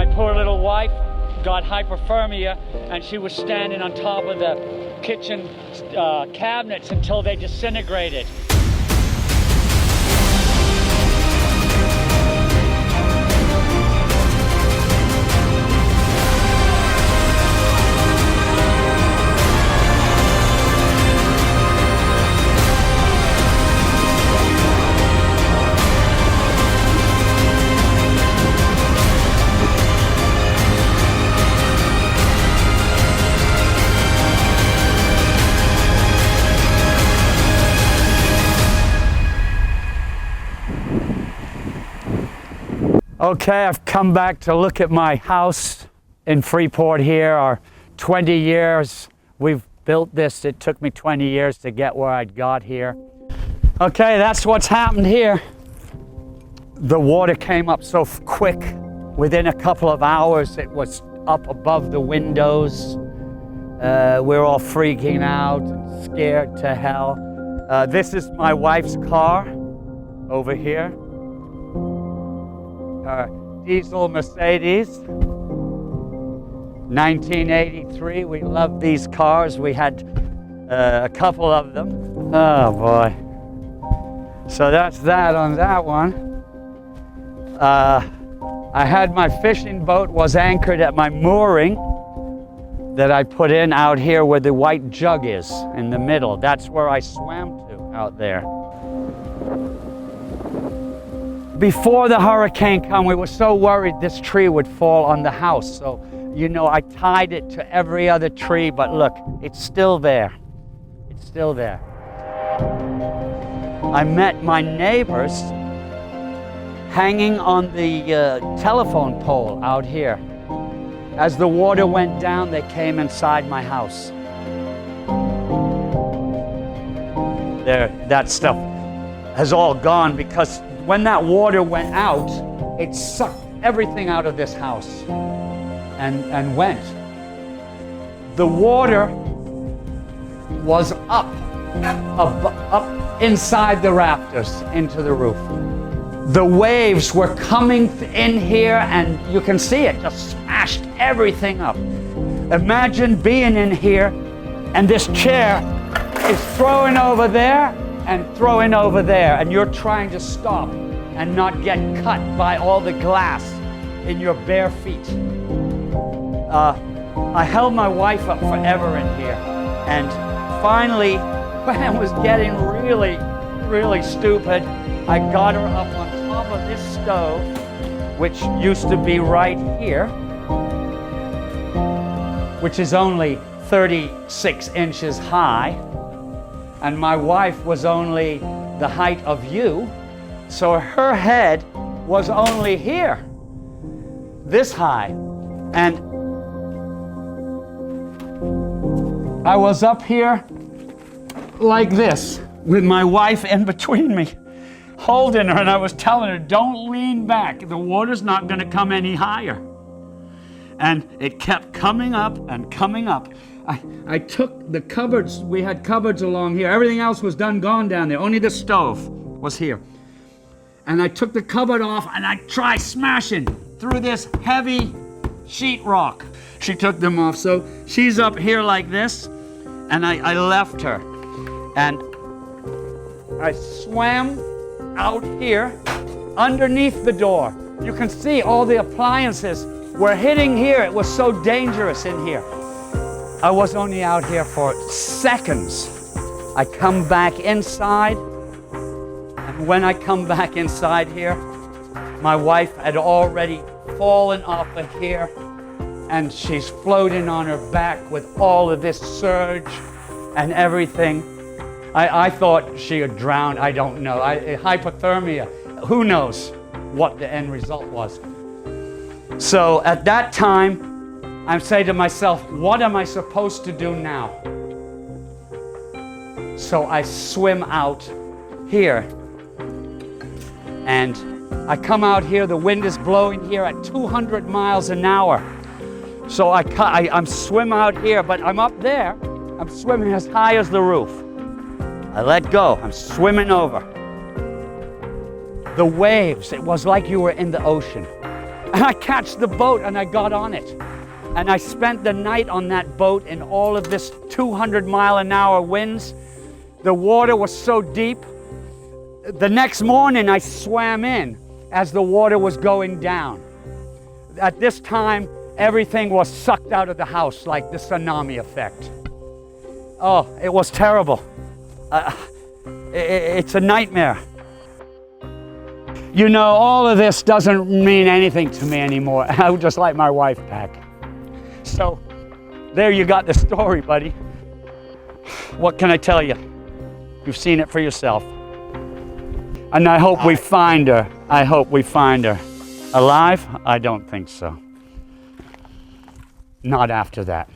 My poor little wife got hypothermia, and she was standing on top of the kitchen cabinets until they disintegrated. Okay, I've come back to look at my house in Freeport here. Our 20 years we've built this. It took me 20 years to get where I'd got here. Okay, that's what's happened here. The water came up so quick. Within a couple of hours, it was up above the windows. We're all freaking out and scared to hell. This is my wife's car over here. Diesel Mercedes, 1983. We loved these cars. We had a couple of them. Oh boy. So that's that on that one. I had my fishing boat was anchored at my mooring that I put in out here where the white jug is in the middle. That's where I swam to out there. Before the hurricane came, we were so worried this tree would fall on the house. So, you know, I tied it to every other tree, but look, it's still there. It's still there. I met my neighbors hanging on the telephone pole out here. As the water went down, they came inside my house. There, that stuff has all gone because when that water went out, it sucked everything out of this house and went. The water was up inside the rafters into the roof. The waves were coming in here, and you can see it just smashed everything up. Imagine being in here and this chair is throwing over there and throwing over there, and you're trying to stop and not get cut by all the glass in your bare feet. I held my wife up forever in here, and finally, when it was getting really, really stupid, I got her up on top of this stove, which used to be right here, which is only 36 inches high, and my wife was only the height of you, so her head was only here, this high. And I was up here like this with my wife in between me, holding her, and I was telling her, don't lean back, the water's not going to come any higher. And it kept coming up and coming up. I took the cupboards, we had cupboards along here, everything else was gone down there, only the stove was here. And I took the cupboard off and I tried smashing through this heavy sheetrock. She took them off, so she's up here like this, and I left her. And I swam out here underneath the door. You can see all the appliances were hitting here. It was so dangerous in here. I was only out here for seconds. I come back inside, and when I come back inside here, my wife had already fallen off of here, and she's floating on her back with all of this surge and everything. I thought she had drowned. I don't know. Hypothermia. Who knows what the end result was? So at that time, I'm saying to myself, what am I supposed to do now? So I swim out here. And I come out here, the wind is blowing here at 200 miles an hour. So I'm swim out here, but I'm up there. I'm swimming as high as the roof. I let go, I'm swimming over. The waves, it was like you were in the ocean. And I catch the boat and I got on it. And I spent the night on that boat in all of this 200-mile-an-hour winds. The water was so deep. The next morning I swam in as the water was going down. At this time, everything was sucked out of the house like the tsunami effect. Oh, it was terrible. It's a nightmare. You know, all of this doesn't mean anything to me anymore. I would just like my wife back. So, there you got the story, buddy. What can I tell you? You've seen it for yourself. And I hope we find her. I hope we find her. Alive? I don't think so. Not after that.